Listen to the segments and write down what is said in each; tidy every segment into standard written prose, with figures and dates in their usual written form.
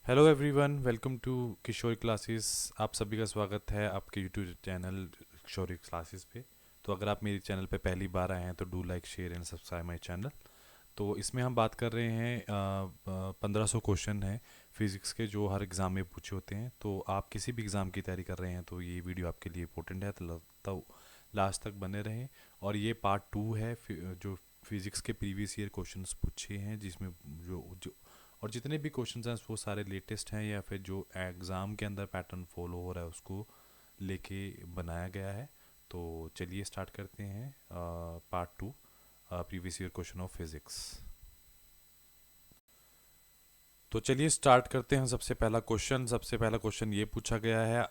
Hello everyone, welcome to Kishori classes. आप सभी का स्वागत है आपके यूट्यूब चैनल किशोरी क्लासेस पे। तो अगर आप मेरे चैनल पे पहली बार आए हैं तो do like share and subscribe my channel. तो इसमें हम बात कर रहे हैं 1500 क्वेश्चन हैं फिज़िक्स के जो हर एग्ज़ाम में पूछे होते हैं। तो आप किसी भी एग्ज़ाम की तैयारी कर रहे हैं तो ये वीडियो आपके लिए इंपॉर्टेंट है, तो लास्ट तक बने रहें। और ये पार्ट 2 है जो फिज़िक्स के प्रीवियस ईयर क्वेश्चंस पूछे हैं, जिसमें जो जो और जितने भी क्वेश्चंस हैं वो सारे लेटेस्ट हैं या फिर जो एग्ज़ाम के अंदर पैटर्न फॉलो हो रहा है उसको लेके बनाया गया है। तो चलिए स्टार्ट करते हैं part 2, previous year question of physics. तो चलिए स्टार्ट करते हैं। सबसे पहला क्वेश्चन ये पूछा गया है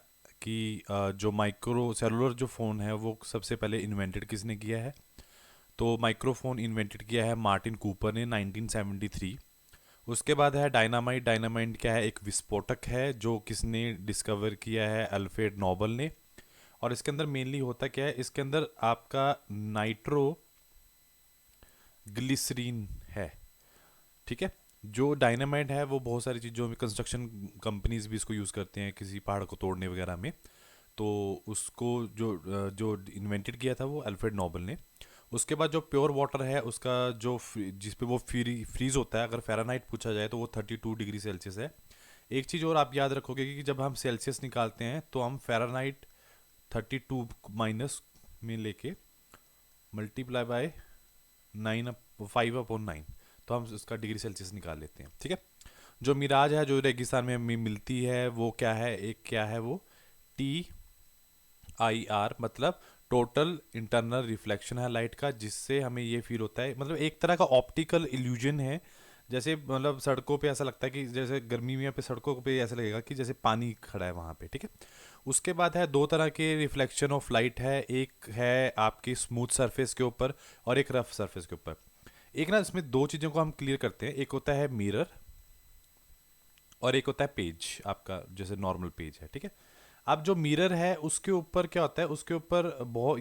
कि जो माइक्रो सेलुलर जो फ़ोन है वो सबसे पहले इन्वेंटेड किसने किया है। तो माइक्रोफोन इन्वेंटेड किया है मार्टिन कूपर ने 1973। उसके बाद है डायनामाइट। डायनामाइट क्या है, एक विस्फोटक है जो किसने डिस्कवर किया है, अल्फ्रेड नोबल ने। और इसके अंदर मेनली होता क्या है, इसके अंदर आपका नाइट्रो ग्लिसरीन है। ठीक है। जो डायनामाइट है वो बहुत सारी चीज़ों में, कंस्ट्रक्शन कंपनीज भी इसको यूज़ करते हैं किसी पहाड़ को तोड़ने वगैरह में। तो उसको जो इन्वेंटेड किया था वो अल्फ्रेड नोबल ने। उसके बाद जो प्योर वाटर है उसका जो जिस पे वो फ्रीज होता है, अगर फ़ारेनहाइट पूछा जाए तो वो 32 डिग्री सेल्सियस है। एक चीज़ और आप याद रखोगे कि जब हम सेल्सियस निकालते हैं तो हम फ़ारेनहाइट 32 माइनस में लेके मल्टीप्लाई बाय 5/9, तो हम इसका डिग्री सेल्सियस निकाल लेते हैं। ठीक है। जो मिराज है जो रेगिस्तान में हमें मिलती है वो क्या है, एक क्या है वो TIR, मतलब टोटल इंटरनल रिफ्लेक्शन है लाइट का, जिससे हमें ये फील होता है, मतलब एक तरह का ऑप्टिकल इल्यूजन है। जैसे मतलब सड़कों पे ऐसा लगता है कि जैसे गर्मी में पे सड़कों पे ऐसा लगेगा कि जैसे पानी खड़ा है वहाँ पे। ठीक है। उसके बाद है दो तरह के रिफ्लेक्शन ऑफ लाइट है, एक है आपकी स्मूथ सरफेस के ऊपर और एक रफ सरफेस के ऊपर। एक ना इसमें दो चीज़ों को हम क्लियर करते हैं, एक होता है मिरर और एक होता है पेज, आपका जैसे नॉर्मल पेज है। ठीक है। अब जो मिरर है उसके ऊपर क्या होता है, उसके ऊपर बहुत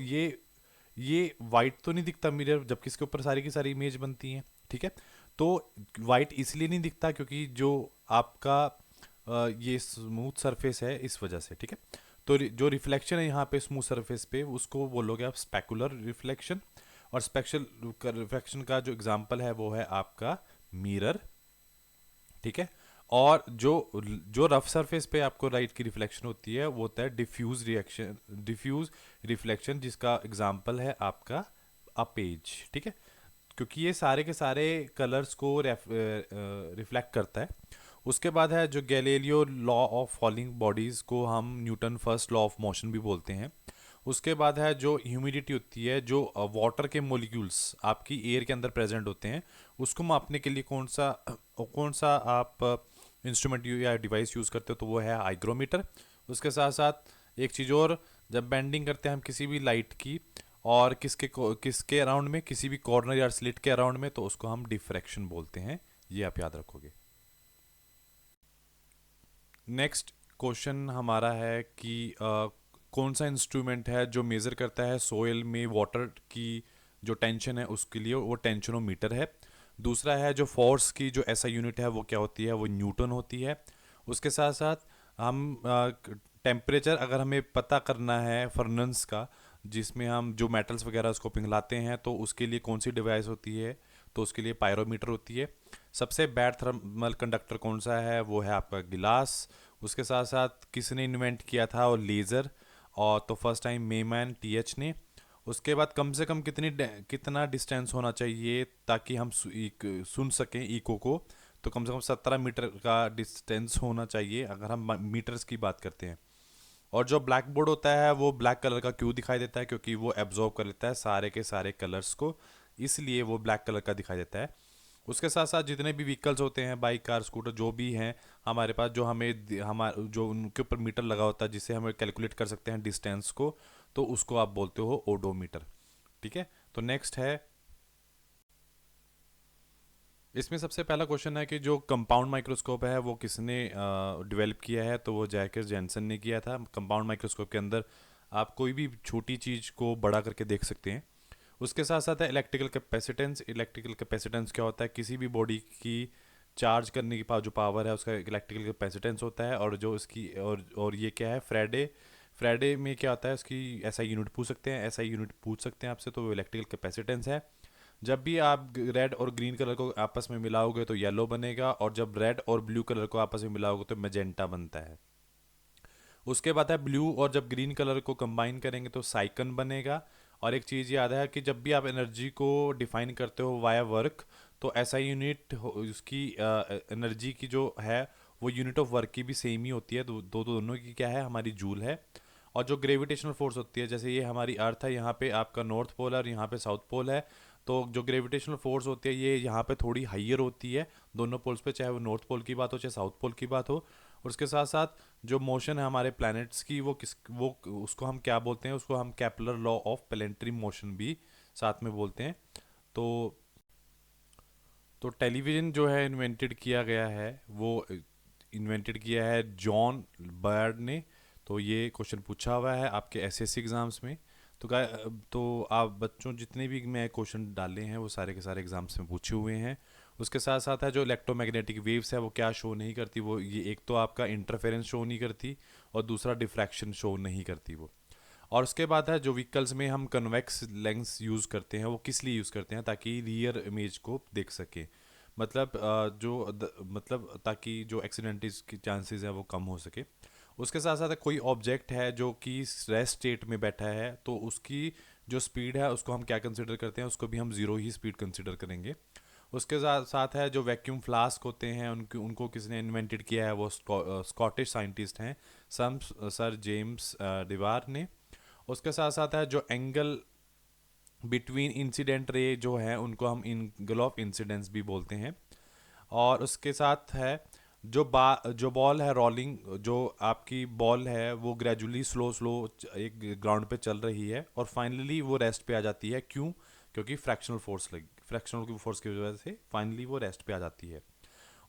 ये वाइट तो नहीं दिखता मिरर, जबकि इसके ऊपर सारी की सारी इमेज बनती हैं। ठीक है। तो वाइट इसलिए नहीं दिखता क्योंकि जो आपका ये स्मूथ सरफेस है इस वजह से। ठीक है। तो जो रिफ्लेक्शन है यहाँ पे स्मूथ सरफेस पे उसको बोलोगे आप स्पेकुलर रिफ्लेक्शन। और स्पेक्शल रिफ्लेक्शन का जो एग्जांपल है वो है आपका मिरर। ठीक है। और जो जो रफ सरफेस पे आपको लाइट की रिफ्लेक्शन होती है वो होता है डिफ्यूज रिफ्लेक्शन, जिसका एग्जांपल है आपका अपेज। ठीक है। क्योंकि ये सारे के सारे कलर्स को रिफ्लेक्ट करता है। उसके बाद है जो Galileo law of falling bodies को हम Newton first law of motion भी बोलते हैं। उसके बाद है जो ह्यूमिडिटी होती है, जो वाटर के मोलिक्यूल्स आपकी एयर के अंदर प्रेजेंट होते हैं, उसको मापने के लिए कौन सा आप इंस्ट्रूमेंट या डिवाइस यूज़ करते हो, तो वो है हाइग्रोमीटर। उसके साथ साथ एक चीज़ और, जब बेंडिंग करते हैं हम किसी भी लाइट की और किसके अराउंड में, किसी भी कॉर्नर या स्लिट के अराउंड में, तो उसको हम डिफ्रैक्शन बोलते हैं। ये आप याद रखोगे। नेक्स्ट क्वेश्चन हमारा है कि कौन सा इंस्ट्रूमेंट है जो मेज़र करता है सोयल में वाटर की जो टेंशन है उसके लिए, वो टेंशनोमीटर है। दूसरा है जो फोर्स की जो ऐसा यूनिट है वो क्या होती है, वो न्यूटन होती है। उसके साथ साथ हम टेम्परेचर अगर हमें पता करना है फर्नेंस का, जिसमें हम जो मेटल्स वगैरह उसको पिघलाते हैं, तो उसके लिए कौन सी डिवाइस होती है, तो उसके लिए पायरोमीटर होती है। सबसे बैड थर्मल कंडक्टर कौन सा है, वो है आपका गिलास। उसके साथ साथ किसने इन्वेंट किया था वो लेज़र, और तो फर्स्ट टाइम मेमैन TH ने। उसके बाद कम से कम कितना डिस्टेंस होना चाहिए ताकि हम सुन सकें इको को, तो कम से कम 17 मीटर का डिस्टेंस होना चाहिए अगर हम मीटर्स की बात करते हैं। और जो ब्लैक बोर्ड होता है वो ब्लैक कलर का क्यों दिखाई देता है, क्योंकि वो एब्जॉर्ब कर लेता है सारे के सारे कलर्स को, इसलिए वो ब्लैक कलर का दिखाई देता है। उसके साथ साथ जितने भी व्हीकल्स होते हैं, बाइक कार स्कूटर जो भी हैं हमारे पास, जो हमें हमारे जो उनके ऊपर मीटर लगा होता है जिससे हमें कैलकुलेट कर सकते हैं डिस्टेंस को, तो उसको आप बोलते हो ओडोमीटर। ठीक है। तो नेक्स्ट है, इसमें सबसे पहला क्वेश्चन है कि जो कंपाउंड माइक्रोस्कोप है वो किसने डेवलप किया है, तो वो जैकब जेनसन ने किया था। कंपाउंड माइक्रोस्कोप के अंदर आप कोई भी छोटी चीज़ को बड़ा करके देख सकते हैं। उसके साथ साथ है इलेक्ट्रिकल कैपेसिटेंस। इलेक्ट्रिकल कैपेसिटेंस क्या होता है, किसी भी बॉडी की चार्ज करने की जो पावर है उसका इलेक्ट्रिकल कैपेसिटेंस होता है, और जो इसकी और ये क्या है, फ्राइडे फ्राइडे में क्या होता है, उसकी एसआई यूनिट पूछ सकते हैं, एसआई यूनिट पूछ सकते हैं आपसे, तो वो इलेक्ट्रिकल कैपेसिटेंस है। जब भी आप रेड और ग्रीन कलर को आपस में मिलाओगे तो येलो बनेगा, और जब रेड और ब्लू कलर को आपस में मिलाओगे तो मैजेंटा बनता है। उसके बाद है ब्लू और जब ग्रीन कलर को कंबाइन करेंगे तो साइकन बनेगा। और एक चीज़ याद है कि जब भी आप एनर्जी को डिफाइन करते हो वाया वर्क, तो ऐसा यूनिट उसकी एनर्जी की जो है वो यूनिट ऑफ वर्क की भी सेम ही होती है, दोनों की क्या है, हमारी जूल है। और जो ग्रेविटेशनल फोर्स होती है, जैसे ये हमारी अर्थ है, यहाँ पे आपका नॉर्थ पोल है और यहाँ पे साउथ पोल है, तो जो ग्रेविटेशनल फोर्स होती है ये यहाँ पे थोड़ी हाइयर होती है दोनों पोल्स पे, चाहे वो नॉर्थ पोल की बात हो चाहे साउथ पोल की बात हो। और उसके साथ साथ जो मोशन है हमारे प्लैनेट्स की, वो उसको हम क्या बोलते हैं, उसको हम Kepler law of planetary motion भी साथ में बोलते हैं। तो टेलीविज़न जो है इन्वेंटेड किया गया है, वो इन्वेंटेड किया है जॉन बर्ड ने। तो ये क्वेश्चन पूछा हुआ है आपके एसएससी एग्ज़ाम्स में। तो तो आप बच्चों जितने भी मैं क्वेश्चन डाले हैं वो सारे के सारे एग्ज़ाम्स में पूछे हुए हैं। उसके साथ साथ है जो इलेक्ट्रोमैग्नेटिक वेव्स है वो क्या शो नहीं करती, वो ये एक तो आपका इंटरफेरेंस शो नहीं करती और दूसरा डिफ्रैक्शन शो नहीं करती वो। और उसके बाद है जो व्हीकल्स में हम कन्वेक्स लेंस यूज़ करते हैं, वो किस लिए यूज़ करते हैं, ताकि रियर इमेज को देख सके, मतलब मतलब ताकि जो एक्सीडेंट्स की चांसेस है वो कम हो सके। उसके साथ साथ कोई ऑब्जेक्ट है जो कि रेस्ट स्टेट में बैठा है, तो उसकी जो स्पीड है उसको हम क्या कंसिडर करते हैं, उसको भी हम ज़ीरो ही स्पीड कंसिडर करेंगे। उसके साथ साथ है जो वैक्यूम फ्लास्क होते हैं, उनको किसने इन्वेंटेड किया है, वो स्कॉटिश साइंटिस्ट हैं, सर जेम्स डिवार ने। उसके साथ साथ है जो एंगल बिटवीन इंसिडेंट रे जो है उनको हम एंगल ऑफ इंसिडेंस भी बोलते हैं। और उसके साथ है जो बॉल है रोलिंग, जो आपकी बॉल है वो ग्रेजुअली स्लो स्लो एक ग्राउंड पे चल रही है और फाइनली वो रेस्ट पे आ जाती है, क्यों, क्योंकि फ्रैक्शनल फोर्स की वजह से फाइनली वो रेस्ट पे आ जाती है।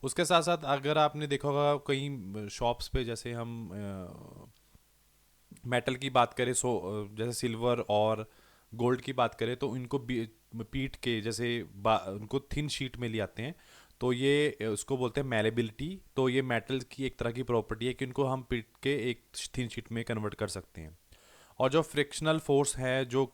उसके साथ साथ अगर आपने देखा होगा कई शॉप्स पे, जैसे हम मेटल की बात करें, जैसे सिल्वर और गोल्ड की बात करें, तो इनको पीट के जैसे उनको थिन शीट में ले आते हैं, तो ये उसको बोलते हैं मैलेबिलिटी। तो ये मेटल की एक तरह की प्रॉपर्टी है कि इनको हम पीट के एक थिन शीट में कन्वर्ट कर सकते हैं। और जो फ्रिक्शनल फोर्स है जो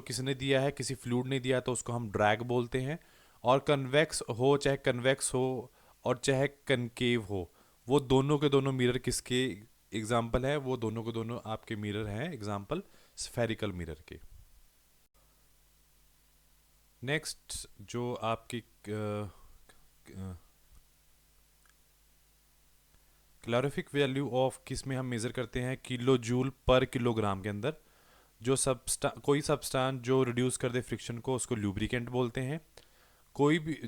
किसने दिया है, किसी फ्लूइड ने दिया है, तो उसको हम ड्रैग बोलते हैं। और कन्वेक्स हो चाहे कन्वेक्स हो और चाहे कनकेव हो, वो दोनों के दोनों मिरर किसके एग्जाम्पल है, वो दोनों के दोनों आपके मिरर हैं एग्जाम्पल स्फेरिकल मिरर के। नेक्स्ट जो आपकी कैलोरीफिक वैल्यू ऑफ किस में हम मेज़र करते हैं, किलो जूल पर किलोग्राम के अंदर। जो कोई सब्सटेंस जो रिड्यूस कर दे फ्रिक्शन को, उसको लुब्रिकेंट बोलते हैं।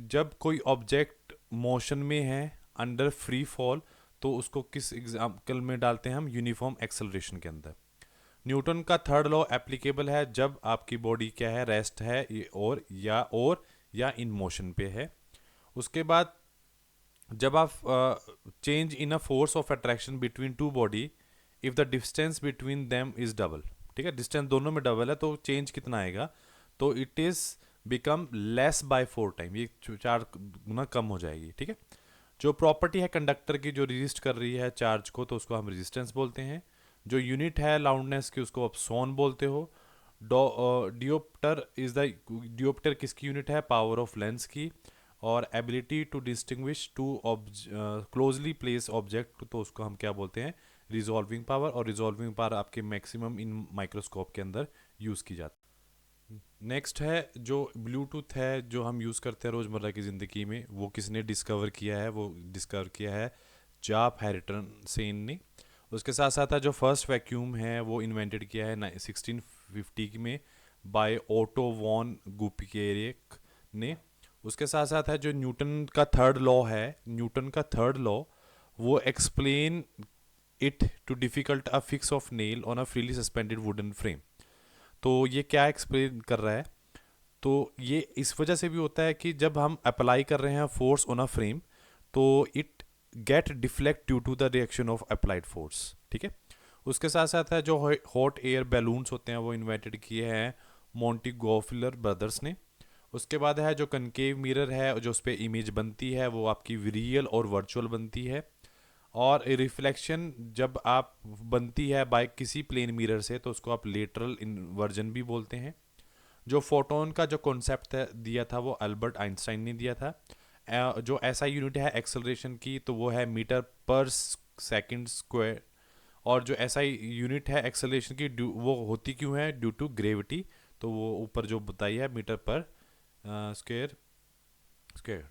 जब कोई ऑब्जेक्ट मोशन में है अंडर फ्री फॉल, तो उसको किस एग्जाम्पल में डालते हैं हम, यूनिफॉर्म एक्सेलरेशन के अंदर। न्यूटन का थर्ड लॉ एप्लीकेबल है जब आपकी बॉडी क्या है, रेस्ट है या इन मोशन पे है। उसके बाद जब आप change in a force of attraction between two body if the distance between them is double, ठीक है, डिस्टेंस दोनों में डबल है तो चेंज कितना आएगा, तो it is become less bye 4 time, ये 4 गुना कम हो जाएगी, ठीक है। जो प्रॉपर्टी है कंडक्टर की जो रेजिस्ट कर रही है चार्ज को, तो उसको हम रेजिस्टेंस बोलते हैं। जो यूनिट है लाउडनेस की उसको आप सोन बोलते हो। डियोप्टर किसकी यूनिट है, पावर ऑफ लेंस की। और ability to distinguish two closely place object, तो उसको हम क्या बोलते हैं, रिजॉल्विंग पावर। और रिजॉल्विंग पावर आपके मैक्सिमम इन माइक्रोस्कोप के अंदर यूज़ की जाती है। नेक्स्ट है जो ब्लूटूथ है जो हम यूज़ करते हैं रोज़मर्रा की ज़िंदगी में, वो किसने डिस्कवर किया है, वो डिस्कवर किया है जाप हैरिटन सेन ने। उसके साथ साथ है जो फर्स्ट वैक्यूम है वो इन्वेंटेड किया है 1650 में बाय ओटो वॉन गुपिकेरिक ने। उसके साथ साथ है जो न्यूटन का थर्ड लॉ वो explain it to difficult a fix of nail on a freely suspended wooden frame. तो ये क्या एक्सप्लेन कर रहा है, तो ये इस वजह से भी होता है कि जब हम अप्लाई कर रहे हैं फोर्स ऑन अ फ्रेम, तो it get deflect due to the reaction of applied force, ठीक है। उसके साथ साथ है जो हॉट एयर बैलून्स होते हैं वो इन्वेंटेड किए हैं मोंटी गोफिलर ब्रदर्स ने। उसके बाद है जो कनकेव मिरर है, जो उस पर इमेज बनती है वो आपकी रियल और वर्चुअल बनती है। और रिफ्लेक्शन जब आप बनती है बाय किसी प्लेन मिरर से तो उसको आप लेटरल इन्वर्जन भी बोलते हैं। जो फोटोन का जो कॉन्सेप्ट दिया था वो अल्बर्ट आइंस्टाइन ने दिया था। जो ऐसा यूनिट है एक्सेलरेशन की तो वो है मीटर पर सेकंड स्क्वायर। और जो ऐसा यूनिट है एक्सेलरेशन की वो होती क्यों है, ड्यू टू ग्रेविटी। तो वो ऊपर जो बताई है मीटर पर स्क्वायर स्क्वायर।